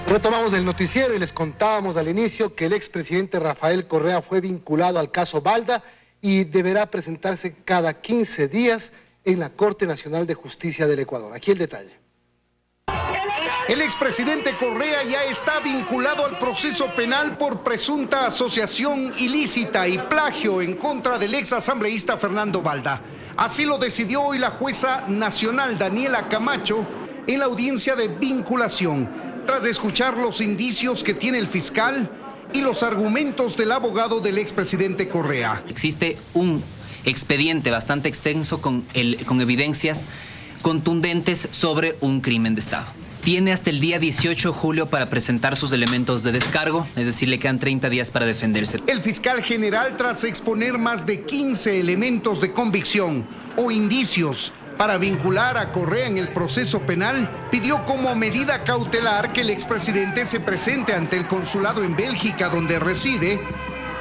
Retomamos el noticiero y les contábamos al inicio que el expresidente Rafael Correa fue vinculado al caso Balda y deberá presentarse cada 15 días en la Corte Nacional de Justicia del Ecuador. Aquí el detalle. El expresidente Correa ya está vinculado al proceso penal por presunta asociación ilícita y plagio en contra del exasambleísta Fernando Balda. Así lo decidió hoy la jueza nacional Daniela Camacho en la audiencia de vinculación, tras escuchar los indicios que tiene el fiscal y los argumentos del abogado del expresidente Correa. Existe un expediente bastante extenso con evidencias contundentes sobre un crimen de Estado. Tiene hasta el día 18 de julio para presentar sus elementos de descargo, es decir, le quedan 30 días para defenderse. El fiscal general, tras exponer más de 15 elementos de convicción o indicios para vincular a Correa en el proceso penal, pidió como medida cautelar que el expresidente se presente ante el consulado en Bélgica, donde reside,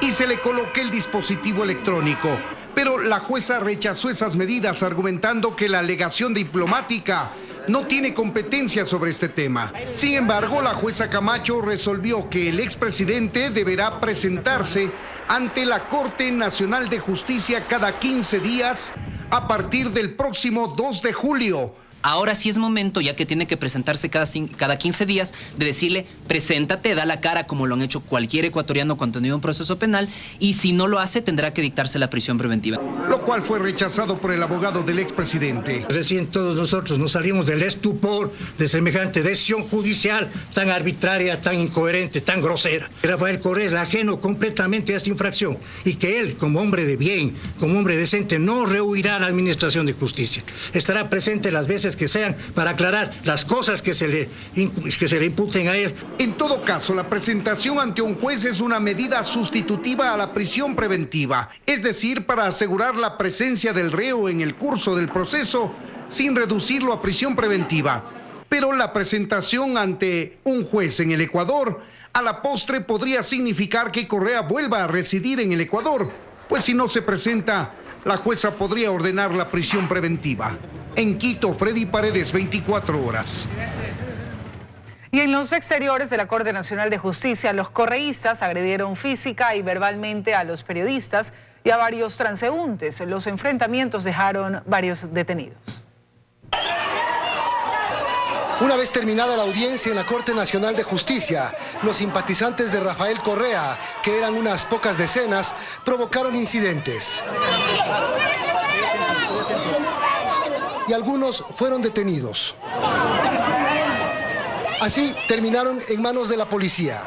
y se le coloque el dispositivo electrónico. Pero la jueza rechazó esas medidas, argumentando que la alegación diplomática no tiene competencia sobre este tema. Sin embargo, la jueza Camacho resolvió que el expresidente deberá presentarse ante la Corte Nacional de Justicia cada 15 días a partir del próximo 2 de julio. Ahora sí es momento, ya que tiene que presentarse cada 15 días, de decirle, preséntate, da la cara como lo han hecho cualquier ecuatoriano cuando tiene un proceso penal, y si no lo hace, tendrá que dictarse la prisión preventiva. Lo cual fue rechazado por el abogado del expresidente. Recién todos nosotros nos salimos del estupor de semejante decisión judicial tan arbitraria, tan incoherente, tan grosera. Rafael Correa es ajeno completamente a esta infracción y que él, como hombre de bien, como hombre decente, no rehuirá a la administración de justicia. Estará presente las veces que sean para aclarar las cosas que se le imputen a él. En todo caso, la presentación ante un juez es una medida sustitutiva a la prisión preventiva, es decir, para asegurar la presencia del reo en el curso del proceso sin reducirlo a prisión preventiva. Pero la presentación ante un juez en el Ecuador a la postre podría significar que Correa vuelva a residir en el Ecuador, pues si no se presenta, la jueza podría ordenar la prisión preventiva. En Quito, Freddy Paredes, 24 horas. Y en los exteriores de la Corte Nacional de Justicia, los correístas agredieron física y verbalmente a los periodistas y a varios transeúntes. Los enfrentamientos dejaron varios detenidos. Una vez terminada la audiencia en la Corte Nacional de Justicia, los simpatizantes de Rafael Correa, que eran unas pocas decenas, provocaron incidentes. Y algunos fueron detenidos. Así terminaron en manos de la policía.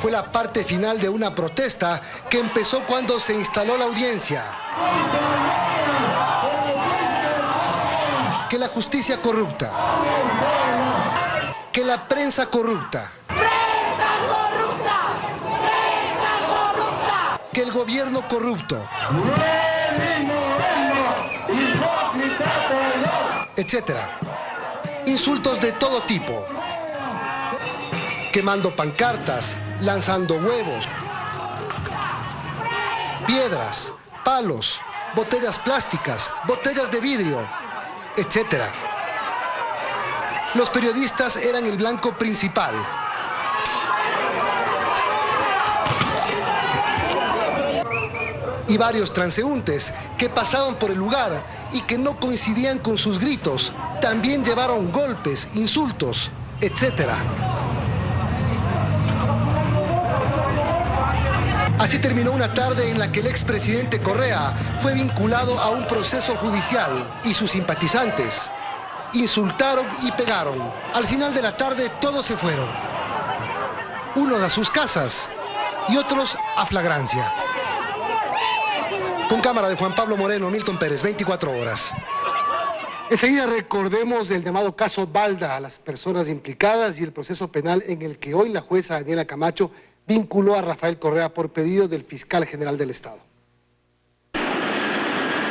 Fue la parte final de una protesta que empezó cuando se instaló la audiencia. Que la justicia corrupta, que la prensa corrupta, que el gobierno corrupto, etcétera. Insultos de todo tipo, quemando pancartas, lanzando huevos, piedras, palos, botellas plásticas, botellas de vidrio, etcétera. Los periodistas eran el blanco principal. Y varios transeúntes que pasaban por el lugar y que no coincidían con sus gritos, también llevaron golpes, insultos, etcétera. Así terminó una tarde en la que el expresidente Correa fue vinculado a un proceso judicial y sus simpatizantes insultaron y pegaron. Al final de la tarde todos se fueron, unos a sus casas y otros a flagrancia. Con cámara de Juan Pablo Moreno, Milton Pérez, 24 horas. Enseguida recordemos el llamado caso Balda, a las personas implicadas y el proceso penal en el que hoy la jueza Daniela Camacho vinculó a Rafael Correa por pedido del fiscal general del Estado.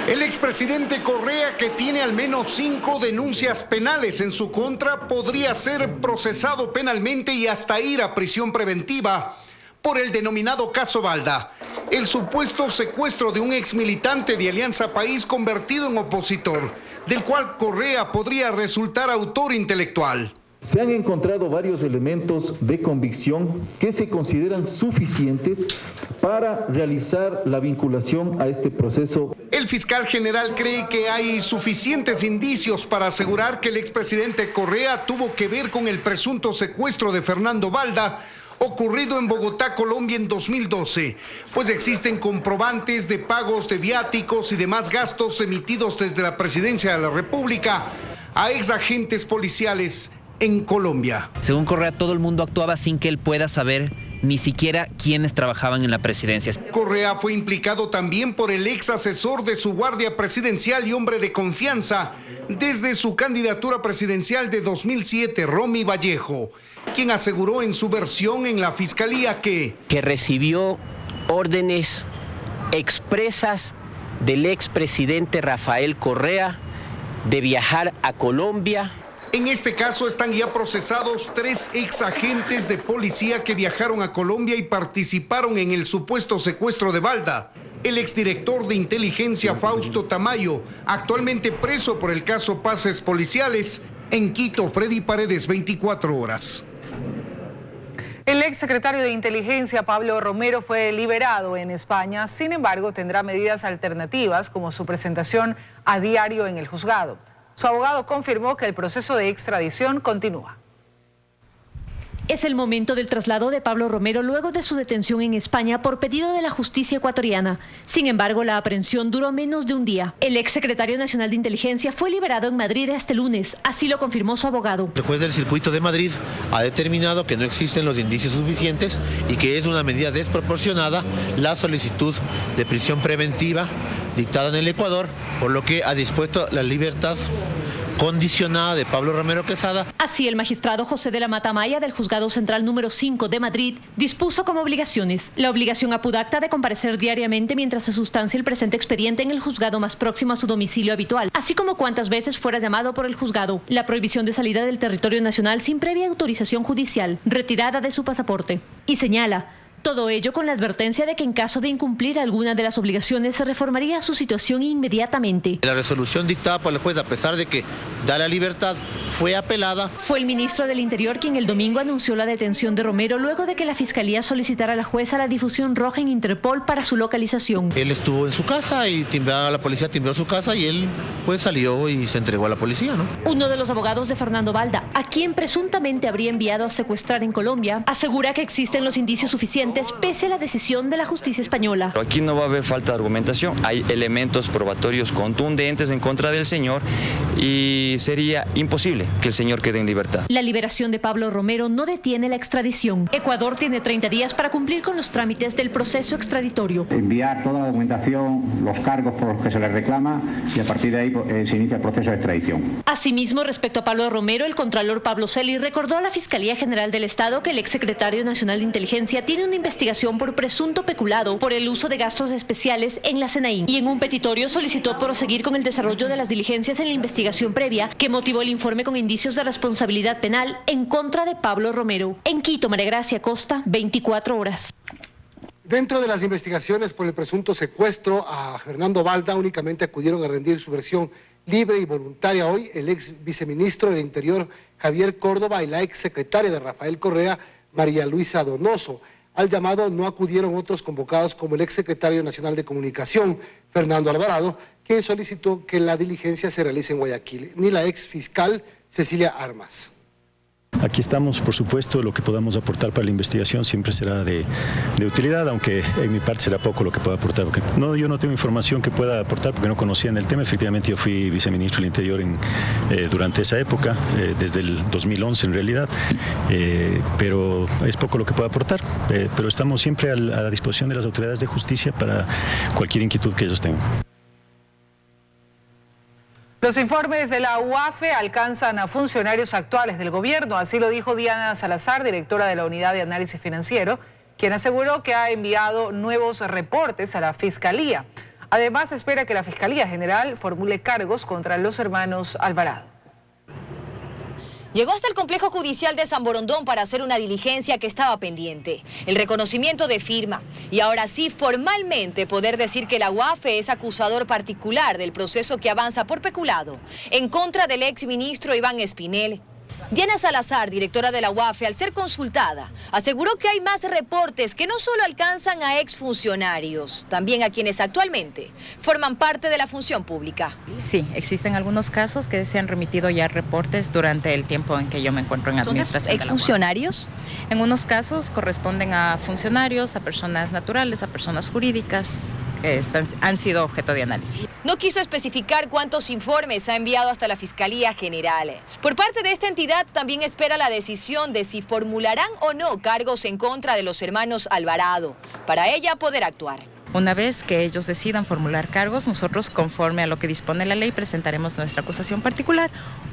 El expresidente Correa, que tiene al menos 5 denuncias penales en su contra, podría ser procesado penalmente y hasta ir a prisión preventiva por el denominado caso Balda, el supuesto secuestro de un exmilitante de Alianza País convertido en opositor, del cual Correa podría resultar autor intelectual. Se han encontrado varios elementos de convicción que se consideran suficientes para realizar la vinculación a este proceso. El fiscal general cree que hay suficientes indicios para asegurar que el expresidente Correa tuvo que ver con el presunto secuestro de Fernando Balda, ocurrido en Bogotá, Colombia en 2012, pues existen comprobantes de pagos de viáticos y demás gastos emitidos desde la Presidencia de la República a exagentes policiales en Colombia. Según Correa, todo el mundo actuaba sin que él pueda saber ni siquiera quiénes trabajaban en la presidencia. Correa fue implicado también por el ex asesor de su guardia presidencial y hombre de confianza desde su candidatura presidencial de 2007, Romy Vallejo, quien aseguró en su versión en la fiscalía que recibió órdenes expresas del expresidente Rafael Correa de viajar a Colombia. En este caso están ya procesados 3 exagentes de policía que viajaron a Colombia y participaron en el supuesto secuestro de Balda. El exdirector de inteligencia Fausto Tamayo, actualmente preso por el caso Pases Policiales. En Quito, Freddy Paredes, 24 horas. El exsecretario de Inteligencia, Pablo Romero, fue liberado en España. Sin embargo, tendrá medidas alternativas como su presentación a diario en el juzgado. Su abogado confirmó que el proceso de extradición continúa. Es el momento del traslado de Pablo Romero luego de su detención en España por pedido de la justicia ecuatoriana. Sin embargo, la aprehensión duró menos de un día. El exsecretario nacional de Inteligencia fue liberado en Madrid este lunes, así lo confirmó su abogado. El juez del circuito de Madrid ha determinado que no existen los indicios suficientes y que es una medida desproporcionada la solicitud de prisión preventiva dictada en el Ecuador, por lo que ha dispuesto la libertad condicionada de Pablo Romero Quesada. Así, el magistrado José de la Mata Maya del Juzgado Central número 5 de Madrid dispuso como obligaciones la obligación apudacta de comparecer diariamente mientras se sustancia el presente expediente en el juzgado más próximo a su domicilio habitual, así como cuantas veces fuera llamado por el juzgado, la prohibición de salida del territorio nacional sin previa autorización judicial, retirada de su pasaporte. Y señala, todo ello con la advertencia de que en caso de incumplir alguna de las obligaciones se reformaría su situación inmediatamente. La resolución dictada por el juez, a pesar de que da la libertad, fue apelada. Fue el ministro del Interior quien el domingo anunció la detención de Romero luego de que la Fiscalía solicitara a la jueza la difusión roja en Interpol para su localización. Él estuvo en su casa y la policía timbró su casa y él pues salió y se entregó a la policía, ¿no? Uno de los abogados de Fernando Balda, a quien presuntamente habría enviado a secuestrar en Colombia, asegura que existen los indicios suficientes pese a la decisión de la justicia española. Aquí no va a haber falta de argumentación, hay elementos probatorios contundentes en contra del señor y sería imposible que el señor quede en libertad. La liberación de Pablo Romero no detiene la extradición. Ecuador tiene 30 días para cumplir con los trámites del proceso extraditorio. Enviar toda la documentación, los cargos por los que se le reclama y a partir de ahí se inicia el proceso de extradición. Asimismo, respecto a Pablo Romero, el contralor Pablo Celi recordó a la Fiscalía General del Estado que el exsecretario nacional de Inteligencia tiene una investigación por presunto peculado por el uso de gastos especiales en la SENAIN y en un petitorio solicitó proseguir con el desarrollo de las diligencias en la investigación previa que motivó el informe con indicios de responsabilidad penal en contra de Pablo Romero. En Quito, María Gracia Costa, 24 horas. Dentro de las investigaciones por el presunto secuestro a Fernando Balda, únicamente acudieron a rendir su versión libre y voluntaria hoy el ex viceministro del Interior, Javier Córdoba, y la ex secretaria de Rafael Correa, María Luisa Donoso. Al llamado no acudieron otros convocados como el exsecretario nacional de Comunicación, Fernando Alvarado, quien solicitó que la diligencia se realice en Guayaquil, ni la exfiscal Cecilia Armas. Aquí estamos, por supuesto, lo que podamos aportar para la investigación siempre será de utilidad, aunque en mi parte será poco lo que pueda aportar. Porque yo no tengo información que pueda aportar porque no conocía en el tema. Efectivamente, yo fui viceministro del Interior durante esa época, desde el 2011 en realidad, pero es poco lo que pueda aportar. Pero estamos siempre a la disposición de las autoridades de justicia para cualquier inquietud que ellos tengan. Los informes de la UAFE alcanzan a funcionarios actuales del gobierno, así lo dijo Diana Salazar, directora de la Unidad de Análisis Financiero, quien aseguró que ha enviado nuevos reportes a la Fiscalía. Además, espera que la Fiscalía General formule cargos contra los hermanos Alvarado. Llegó hasta el complejo judicial de San Borondón para hacer una diligencia que estaba pendiente, el reconocimiento de firma. Y ahora sí, formalmente poder decir que la UAFE es acusador particular del proceso que avanza por peculado en contra del exministro Iván Espinel. Diana Salazar, directora de la UAFE, al ser consultada, aseguró que hay más reportes que no solo alcanzan a exfuncionarios, también a quienes actualmente forman parte de la función pública. Sí, existen algunos casos que se han remitido ya reportes durante el tiempo en que yo me encuentro en administración. ¿Son exfuncionarios? En unos casos corresponden a funcionarios, a personas naturales, a personas jurídicas que han sido objeto de análisis. No quiso especificar cuántos informes ha enviado hasta la Fiscalía General. Por parte de esta entidad también espera la decisión de si formularán o no cargos en contra de los hermanos Alvarado, para ella poder actuar. Una vez que ellos decidan formular cargos, nosotros, conforme a lo que dispone la ley, presentaremos nuestra acusación particular,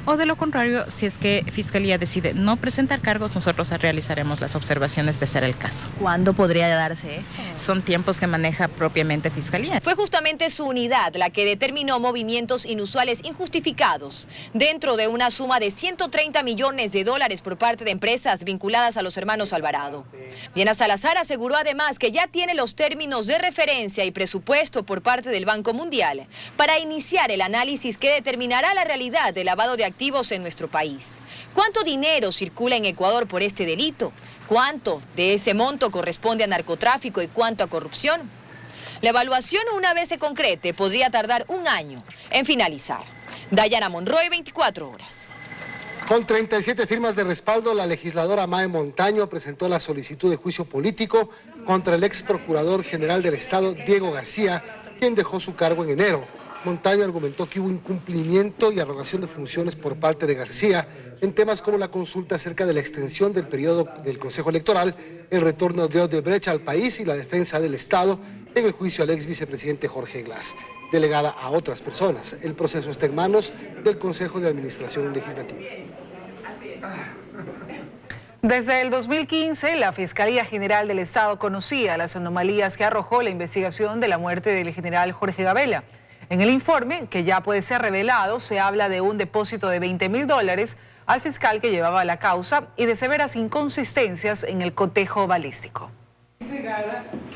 o de lo contrario, si es que Fiscalía decide no presentar cargos, nosotros realizaremos las observaciones de ser el caso. ¿Cuándo podría darse esto? Son tiempos que maneja propiamente Fiscalía. Fue justamente su unidad la que determinó movimientos inusuales injustificados dentro de una suma de 130 millones de dólares por parte de empresas vinculadas a los hermanos Alvarado. Diana Salazar aseguró además que ya tiene los términos de referencia y presupuesto por parte del Banco Mundial para iniciar el análisis que determinará la realidad del lavado de activos en nuestro país. ¿Cuánto dinero circula en Ecuador por este delito? ¿Cuánto de ese monto corresponde a narcotráfico y cuánto a corrupción? La evaluación, una vez se concrete, podría tardar un año en finalizar. Dayana Monroy, 24 horas. Con 37 firmas de respaldo, la legisladora Mae Montaño presentó la solicitud de juicio político contra el ex procurador general del Estado, Diego García, quien dejó su cargo en enero. Montaño argumentó que hubo incumplimiento y arrogación de funciones por parte de García en temas como la consulta acerca de la extensión del periodo del Consejo Electoral, el retorno de Odebrecht al país y la defensa del Estado en el juicio al ex vicepresidente Jorge Glass, delegada a otras personas. El proceso está en manos del Consejo de Administración Legislativa. Desde el 2015, la Fiscalía General del Estado conocía las anomalías que arrojó la investigación de la muerte del general Jorge Gabela. En el informe, que ya puede ser revelado, se habla de un depósito de $20.000 al fiscal que llevaba la causa y de severas inconsistencias en el cotejo balístico.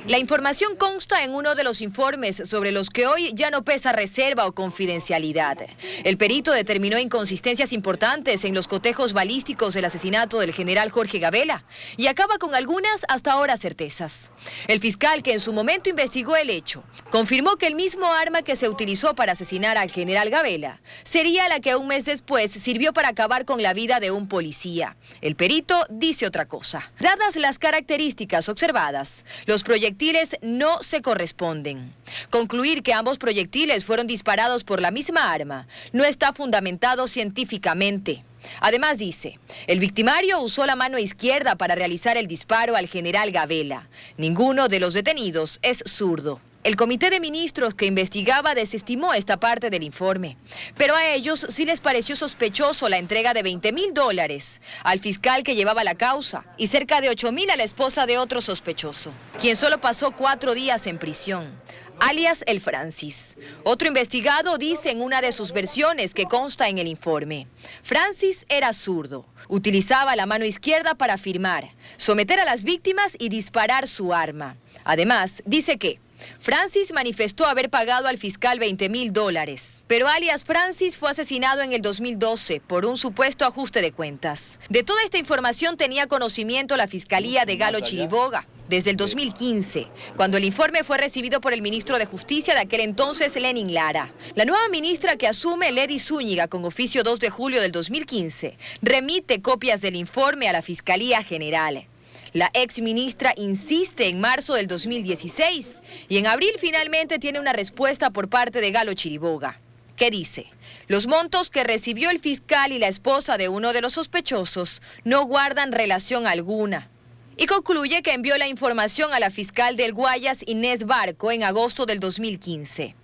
La información consta en uno de los informes sobre los que hoy ya no pesa reserva o confidencialidad. El perito determinó inconsistencias importantes en los cotejos balísticos del asesinato del general Jorge Gabela y acaba con algunas hasta ahora certezas. El fiscal, que en su momento investigó el hecho, confirmó que el mismo arma que se utilizó para asesinar al general Gabela sería la que un mes después sirvió para acabar con la vida de un policía. El perito dice otra cosa. Dadas las características observadas, los proyectiles no se corresponden. Concluir que ambos proyectiles fueron disparados por la misma arma no está fundamentado científicamente. Además dice, el victimario usó la mano izquierda para realizar el disparo al general Gabela. Ninguno de los detenidos es zurdo. El comité de ministros que investigaba desestimó esta parte del informe, pero a ellos sí les pareció sospechoso la entrega de $20.000 al fiscal que llevaba la causa y cerca de $8.000 a la esposa de otro sospechoso, quien solo pasó 4 días en prisión, alias el Francis. Otro investigado dice en una de sus versiones que consta en el informe, Francis era zurdo, utilizaba la mano izquierda para firmar, someter a las víctimas y disparar su arma. Además, dice que Francis manifestó haber pagado al fiscal $20.000, pero alias Francis fue asesinado en el 2012 por un supuesto ajuste de cuentas. De toda esta información tenía conocimiento la Fiscalía de Galo Chiriboga desde el 2015, cuando el informe fue recibido por el ministro de Justicia de aquel entonces, Lenin Lara. La nueva ministra que asume, Ledy Zúñiga, con oficio 2 de julio del 2015, remite copias del informe a la Fiscalía General. La exministra insiste en marzo del 2016 y en abril finalmente tiene una respuesta por parte de Galo Chiriboga, que dice, los montos que recibió el fiscal y la esposa de uno de los sospechosos no guardan relación alguna. Y concluye que envió la información a la fiscal del Guayas, Inés Barco, en agosto del 2015.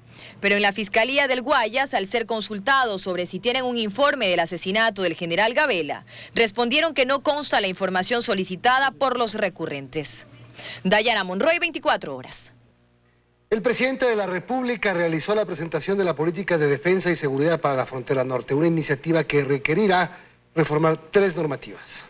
Pero en la Fiscalía del Guayas, al ser consultados sobre si tienen un informe del asesinato del general Gabela, respondieron que no consta la información solicitada por los recurrentes. Dayana Monroy, 24 horas. El presidente de la República realizó la presentación de la política de defensa y seguridad para la frontera norte, una iniciativa que requerirá reformar 3 normativas.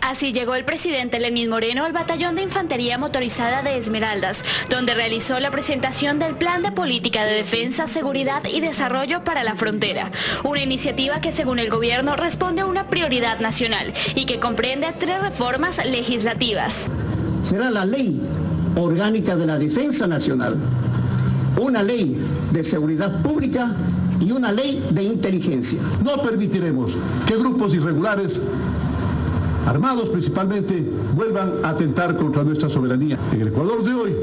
Así llegó el presidente Lenín Moreno al Batallón de Infantería Motorizada de Esmeraldas, donde realizó la presentación del Plan de Política de Defensa, Seguridad y Desarrollo para la Frontera, una iniciativa que según el gobierno responde a una prioridad nacional y que comprende 3 reformas legislativas. Será la Ley Orgánica de la Defensa Nacional, una ley de seguridad pública y una ley de inteligencia. No permitiremos que grupos irregulares armados principalmente, vuelvan a atentar contra nuestra soberanía. En el Ecuador de hoy,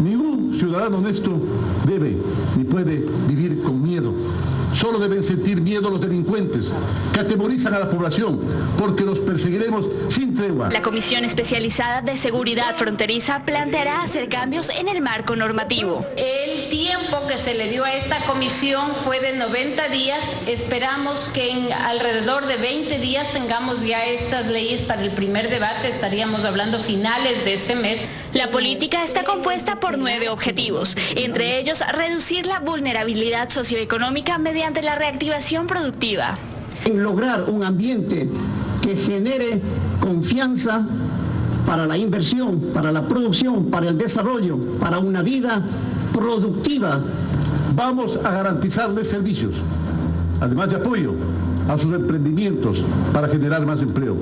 ningún ciudadano honesto debe ni puede vivir con miedo. Solo deben sentir miedo los delincuentes que atemorizan a la población, porque los perseguiremos sin tregua. La Comisión Especializada de Seguridad Fronteriza planteará hacer cambios en el marco normativo. El tiempo que se le dio a esta comisión fue de 90 días. Esperamos que en alrededor de 20 días tengamos ya estas leyes para el primer debate. Estaríamos hablando finales de este mes. La política está compuesta por 9 objetivos, entre ellos reducir la vulnerabilidad socioeconómica mediante la reactivación productiva. En lograr un ambiente que genere confianza para la inversión, para la producción, para el desarrollo, para una vida productiva. Vamos a garantizarles servicios, además de apoyo a sus emprendimientos para generar más empleo.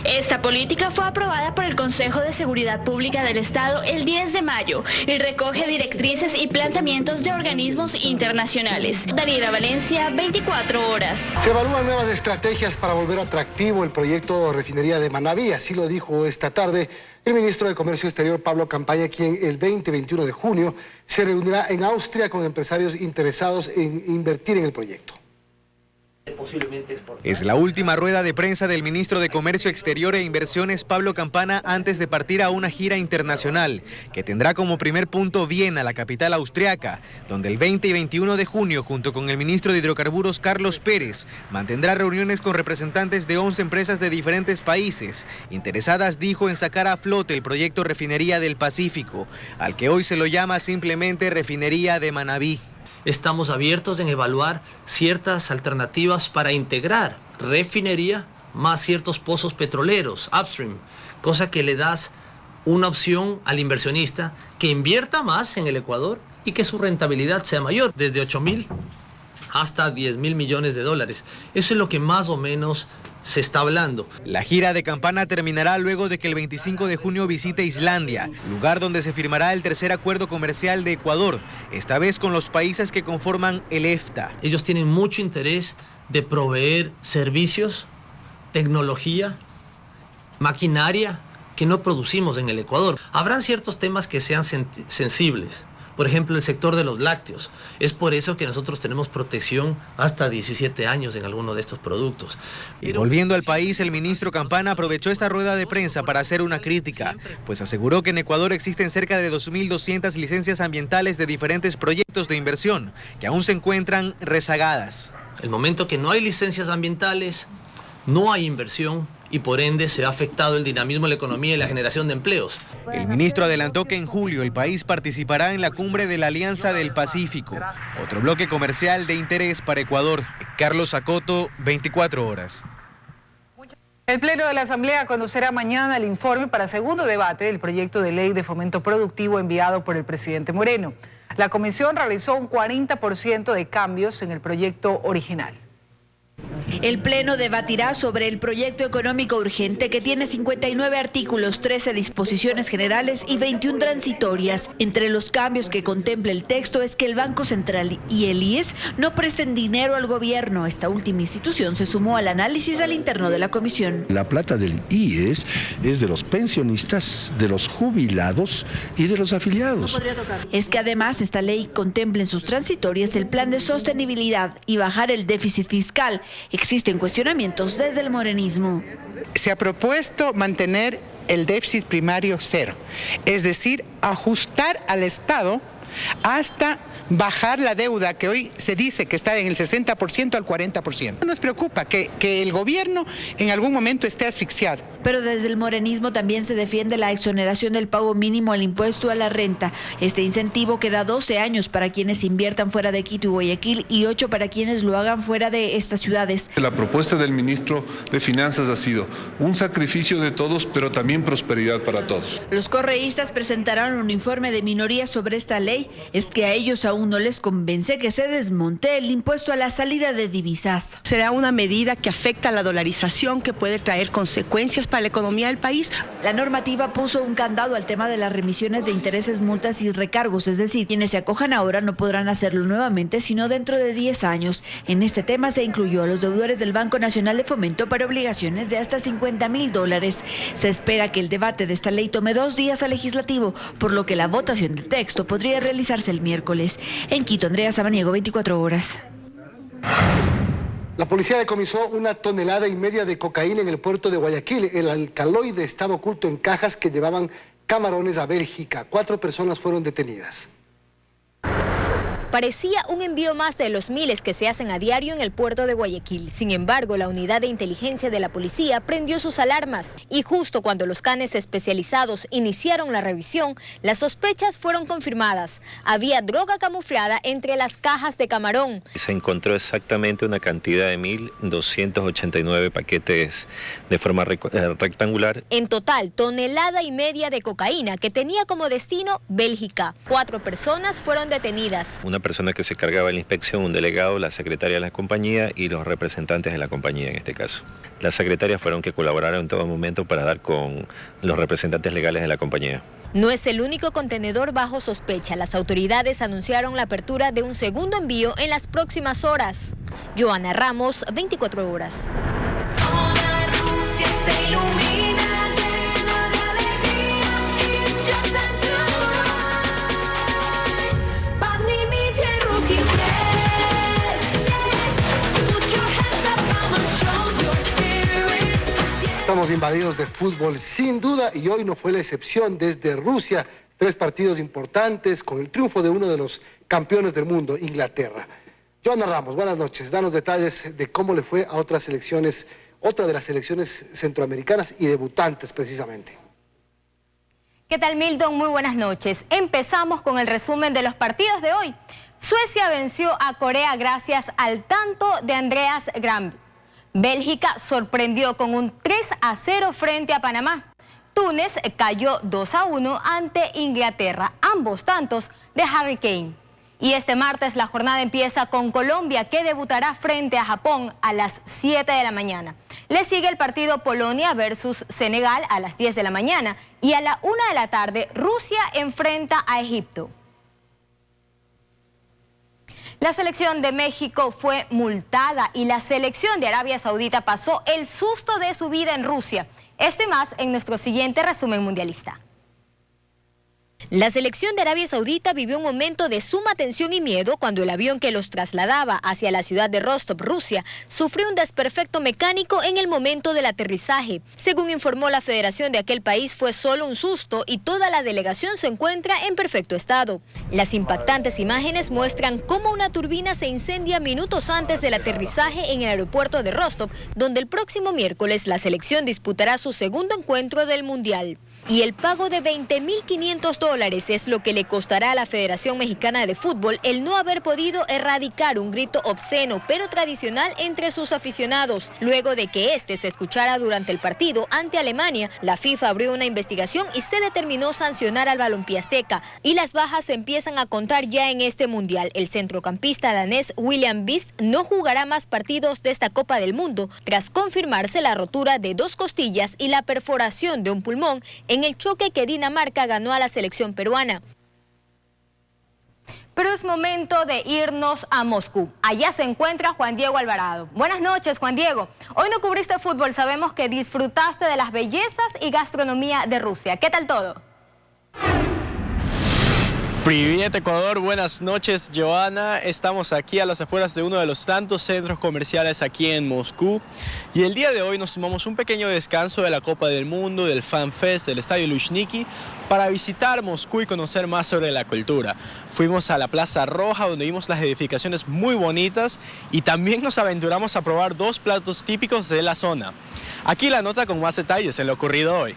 Esta política fue aprobada por el Consejo de Seguridad Pública del Estado el 10 de mayo y recoge directrices y planteamientos de organismos internacionales. Daniela Valencia, 24 horas. Se evalúan nuevas estrategias para volver atractivo el proyecto Refinería de Manabí, así lo dijo esta tarde el ministro de Comercio Exterior, Pablo Campaña, quien el 20 y 21 de junio se reunirá en Austria con empresarios interesados en invertir en el proyecto. Es la última rueda de prensa del ministro de Comercio Exterior e Inversiones, Pablo Campaña, antes de partir a una gira internacional, que tendrá como primer punto Viena, la capital austriaca, donde el 20 y 21 de junio, junto con el ministro de Hidrocarburos, Carlos Pérez, mantendrá reuniones con representantes de 11 empresas de diferentes países, interesadas, dijo, en sacar a flote el proyecto Refinería del Pacífico, al que hoy se lo llama simplemente Refinería de Manabí. Estamos abiertos en evaluar ciertas alternativas para integrar refinería más ciertos pozos petroleros, upstream, cosa que le das una opción al inversionista que invierta más en el Ecuador y que su rentabilidad sea mayor, desde 8.000 hasta 10.000 millones de dólares. Eso es lo que más o menos se está hablando. La gira de Campaña terminará luego de que el 25 de junio visite Islandia, lugar donde se firmará el tercer acuerdo comercial de Ecuador, esta vez con los países que conforman el EFTA. Ellos tienen mucho interés de proveer servicios, tecnología, maquinaria que no producimos en el Ecuador. Habrán ciertos temas que sean sensibles. Por ejemplo, el sector de los lácteos. Es por eso que nosotros tenemos protección hasta 17 años en alguno de estos productos. Y volviendo al país, el ministro Campaña aprovechó esta rueda de prensa para hacer una crítica, pues aseguró que en Ecuador existen cerca de 2.200 licencias ambientales de diferentes proyectos de inversión, que aún se encuentran rezagadas. El momento que no hay licencias ambientales, no hay inversión, y por ende se ha afectado el dinamismo de la economía y la generación de empleos. El ministro adelantó que en julio el país participará en la cumbre de la Alianza del Pacífico, otro bloque comercial de interés para Ecuador. Carlos Acoto, 24 horas. El Pleno de la Asamblea conocerá mañana el informe para segundo debate del proyecto de ley de fomento productivo enviado por el presidente Moreno. La comisión realizó un 40% de cambios en el proyecto original. El Pleno debatirá sobre el proyecto económico urgente que tiene 59 artículos, 13 disposiciones generales y 21 transitorias. Entre los cambios que contempla el texto es que el Banco Central y el IES no presten dinero al gobierno. Esta última institución se sumó al análisis al interno de la comisión. La plata del IES es de los pensionistas, de los jubilados y de los afiliados. Es que además esta ley contempla en sus transitorias el plan de sostenibilidad y bajar el déficit fiscal. Existen cuestionamientos desde el morenismo. Se ha propuesto mantener el déficit primario cero, es decir, ajustar al Estado hasta bajar la deuda que hoy se dice que está en el 60% al 40%. Nos preocupa que el gobierno en algún momento esté asfixiado. pero desde el morenismo también se defiende la exoneración del pago mínimo al impuesto a la renta. Este incentivo queda 12 años para quienes inviertan fuera de Quito y Guayaquil y 8 para quienes lo hagan fuera de estas ciudades. La propuesta del ministro de Finanzas ha sido un sacrificio de todos, pero también prosperidad para todos. Los correístas presentaron un informe de minoría sobre esta ley. Es que a ellos aún no les convence que se desmonte el impuesto a la salida de divisas. Será una medida que afecta a la dolarización, que puede traer consecuencias para la economía del país. La normativa puso un candado al tema de las remisiones de intereses, multas y recargos, es decir, quienes se acojan ahora no podrán hacerlo nuevamente, sino dentro de 10 años. En este tema se incluyó a los deudores del Banco Nacional de Fomento para obligaciones de hasta $50.000. Se espera que el debate de esta ley tome 2 días al legislativo, por lo que la votación del texto podría realizarse el miércoles. En Quito, Andrea Samaniego, 24 horas. La policía decomisó 1,5 toneladas de cocaína en el puerto de Guayaquil. El alcaloide estaba oculto en cajas que llevaban camarones a Bélgica. 4 personas fueron detenidas. Parecía un envío más de los miles que se hacen a diario en el puerto de Guayaquil. Sin embargo, la unidad de inteligencia de la policía prendió sus alarmas y justo cuando los canes especializados iniciaron la revisión, las sospechas fueron confirmadas. Había droga camuflada entre las cajas de camarón. Se encontró exactamente una cantidad de 1.289 paquetes de forma rectangular. En total, 1,5 toneladas de cocaína que tenía como destino Bélgica. 4 personas fueron detenidas. Una persona que se cargaba de la inspección, un delegado, la secretaria de la compañía y los representantes de la compañía en este caso. Las secretarias fueron que colaboraron en todo momento para dar con los representantes legales de la compañía. No es el único contenedor bajo sospecha. Las autoridades anunciaron la apertura de un segundo envío en las próximas horas. Joana Ramos, 24 horas. Estamos invadidos de fútbol sin duda y hoy no fue la excepción. Desde Rusia, 3 partidos importantes con el triunfo de uno de los campeones del mundo, Inglaterra. Joana Ramos, buenas noches. Danos detalles de cómo le fue a otras selecciones, otra de las selecciones centroamericanas y debutantes precisamente. ¿Qué tal, Milton? Muy buenas noches. Empezamos con el resumen de los partidos de hoy. Suecia venció a Corea gracias al tanto de Andreas Granby. Bélgica sorprendió con un 3-0 frente a Panamá. Túnez cayó 2-1 ante Inglaterra, ambos tantos de Harry Kane. Y este martes la jornada empieza con Colombia, que debutará frente a Japón a las 7 de la mañana. Le sigue el partido Polonia versus Senegal a las 10 de la mañana. Y a la 1 de la tarde Rusia enfrenta a Egipto. La selección de México fue multada y la selección de Arabia Saudita pasó el susto de su vida en Rusia. Esto y más en nuestro siguiente resumen mundialista. La selección de Arabia Saudita vivió un momento de suma tensión y miedo cuando el avión que los trasladaba hacia la ciudad de Rostov, Rusia, sufrió un desperfecto mecánico en el momento del aterrizaje. Según informó la federación de aquel país, fue solo un susto y toda la delegación se encuentra en perfecto estado. Las impactantes imágenes muestran cómo una turbina se incendia minutos antes del aterrizaje en el aeropuerto de Rostov, donde el próximo miércoles la selección disputará su segundo encuentro del Mundial. Y el pago de $20.500 es lo que le costará a la Federación Mexicana de Fútbol el no haber podido erradicar un grito obsceno pero tradicional entre sus aficionados. Luego de que este se escuchara durante el partido ante Alemania, la FIFA abrió una investigación y se determinó sancionar al Balompié Azteca. Y las bajas se empiezan a contar ya en este Mundial. El centrocampista danés William Beast no jugará más partidos de esta Copa del Mundo tras confirmarse la rotura de 2 costillas y la perforación de un pulmón en el choque que Dinamarca ganó a la selección peruana. Pero es momento de irnos a Moscú. Allá se encuentra Juan Diego Alvarado. Buenas noches, Juan Diego. Hoy no cubriste fútbol, sabemos que disfrutaste de las bellezas y gastronomía de Rusia. ¿Qué tal todo? Privet Ecuador, buenas noches, Joana. Estamos aquí a las afueras de uno de los tantos centros comerciales aquí en Moscú y el día de hoy nos tomamos un pequeño descanso de la Copa del Mundo, del Fan Fest, del Estadio Luzhniki para visitar Moscú y conocer más sobre la cultura. Fuimos a la Plaza Roja donde vimos las edificaciones muy bonitas y también nos aventuramos a probar 2 platos típicos de la zona. Aquí la nota con más detalles en lo ocurrido hoy.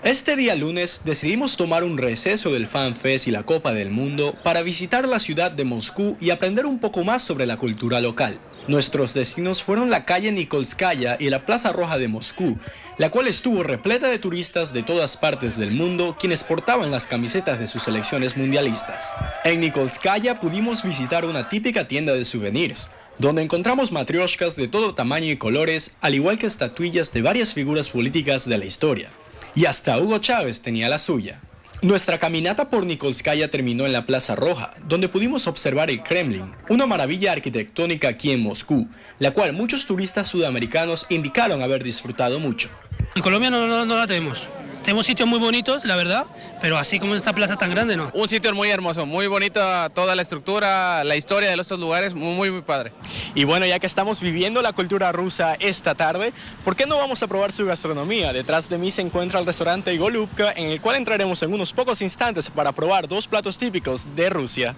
Este día lunes decidimos tomar un receso del FanFest y la Copa del Mundo para visitar la ciudad de Moscú y aprender un poco más sobre la cultura local. Nuestros destinos fueron la calle Nikolskaya y la Plaza Roja de Moscú, la cual estuvo repleta de turistas de todas partes del mundo quienes portaban las camisetas de sus selecciones mundialistas. En Nikolskaya pudimos visitar una típica tienda de souvenirs, donde encontramos matrioshkas de todo tamaño y colores, al igual que estatuillas de varias figuras políticas de la historia. Y hasta Hugo Chávez tenía la suya. Nuestra caminata por Nikolskaya terminó en la Plaza Roja, donde pudimos observar el Kremlin, una maravilla arquitectónica aquí en Moscú, la cual muchos turistas sudamericanos indicaron haber disfrutado mucho. En Colombia no la tenemos. Tenemos sitios muy bonitos, la verdad, pero así como esta plaza tan grande, ¿no? Un sitio muy hermoso, muy bonito, toda la estructura, la historia de estos lugares, muy padre. Y bueno, ya que estamos viviendo la cultura rusa esta tarde, ¿por qué no vamos a probar su gastronomía? Detrás de mí se encuentra el restaurante Golubka, en el cual entraremos en unos pocos instantes para probar 2 platos típicos de Rusia.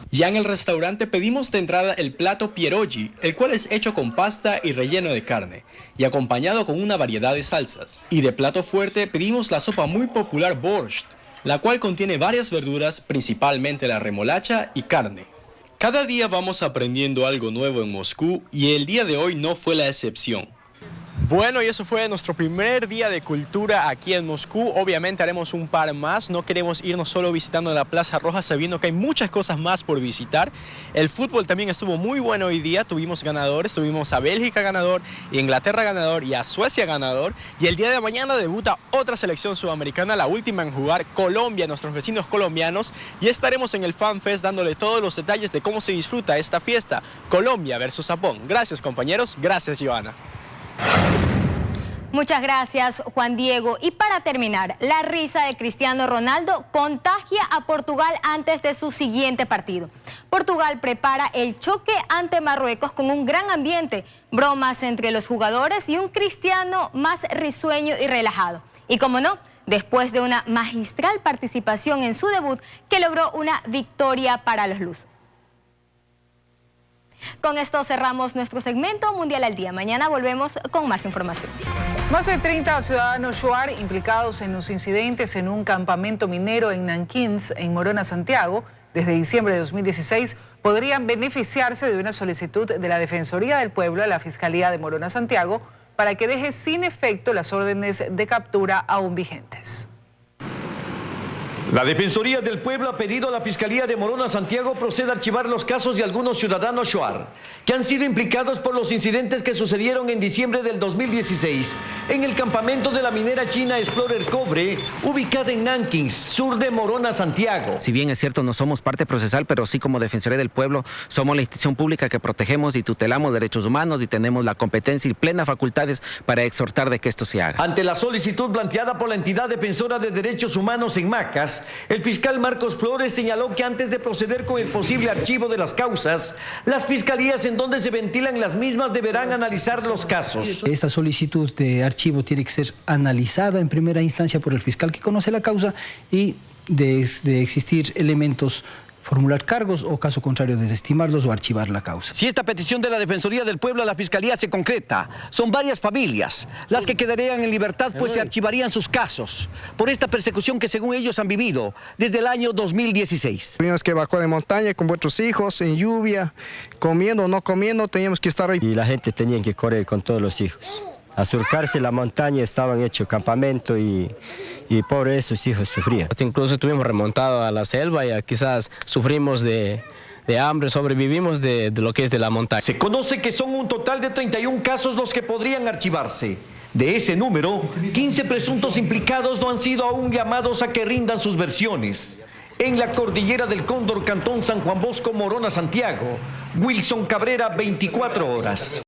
Ya en el restaurante pedimos de entrada el plato pierogi, el cual es hecho con pasta y relleno de carne, y acompañado con una variedad de salsas. Y de plato fuerte pedimos la sopa muy popular borscht, la cual contiene varias verduras, principalmente la remolacha y carne. Cada día vamos aprendiendo algo nuevo en Moscú y el día de hoy no fue la excepción. Bueno, y eso fue nuestro primer día de cultura aquí en Moscú. Obviamente haremos un par más. No queremos irnos solo visitando la Plaza Roja, sabiendo que hay muchas cosas más por visitar. El fútbol también estuvo muy bueno hoy día. Tuvimos ganadores, tuvimos a Bélgica ganador, y Inglaterra ganador y a Suecia ganador. Y el día de mañana debuta otra selección sudamericana, la última en jugar, Colombia, nuestros vecinos colombianos. Y estaremos en el FanFest dándole todos los detalles de cómo se disfruta esta fiesta. Colombia versus Japón. Gracias, compañeros. Gracias, Joana. Muchas gracias, Juan Diego. Y para terminar, la risa de Cristiano Ronaldo contagia a Portugal antes de su siguiente partido. Portugal prepara el choque ante Marruecos con un gran ambiente, bromas entre los jugadores y un Cristiano más risueño y relajado. Y como no, después de una magistral participación en su debut, que logró una victoria para los lusos. Con esto cerramos nuestro segmento Mundial al Día. Mañana volvemos con más información. Más de 30 ciudadanos shuar implicados en los incidentes en un campamento minero en Nankín, en Morona, Santiago, desde diciembre de 2016, podrían beneficiarse de una solicitud de la Defensoría del Pueblo a la Fiscalía de Morona, Santiago, para que deje sin efecto las órdenes de captura aún vigentes. La Defensoría del Pueblo ha pedido a la Fiscalía de Morona, Santiago, proceda a archivar los casos de algunos ciudadanos shuar que han sido implicados por los incidentes que sucedieron en diciembre del 2016 en el campamento de la minera china Explorer Cobre, ubicada en Nankín, sur de Morona, Santiago. Si bien es cierto, no somos parte procesal, pero sí como Defensoría del Pueblo somos la institución pública que protegemos y tutelamos derechos humanos y tenemos la competencia y plenas facultades para exhortar de que esto se haga. Ante la solicitud planteada por la entidad defensora de derechos humanos en Macas, el fiscal Marcos Flores señaló que antes de proceder con el posible archivo de las causas, las fiscalías en donde se ventilan las mismas deberán analizar los casos. Esta solicitud de archivo tiene que ser analizada en primera instancia por el fiscal que conoce la causa y de existir elementos, formular cargos o, caso contrario, desestimarlos o archivar la causa. Si esta petición de la Defensoría del Pueblo a la Fiscalía se concreta, son varias familias las que quedarían en libertad, pues se archivarían sus casos por esta persecución que según ellos han vivido desde el año 2016. Tuvimos que bajar de montaña con vuestros hijos en lluvia, comiendo o no comiendo, teníamos que estar ahí. Y la gente tenía que correr con todos los hijos. A surcarse la montaña estaban hechos campamento y por eso sus hijos sufrían. Incluso estuvimos remontados a la selva y quizás sufrimos de hambre, sobrevivimos de lo que es de la montaña. Se conoce que son un total de 31 casos los que podrían archivarse. De ese número, 15 presuntos implicados no han sido aún llamados a que rindan sus versiones. En la cordillera del Cóndor, Cantón San Juan Bosco, Morona, Santiago, Wilson Cabrera, 24 horas.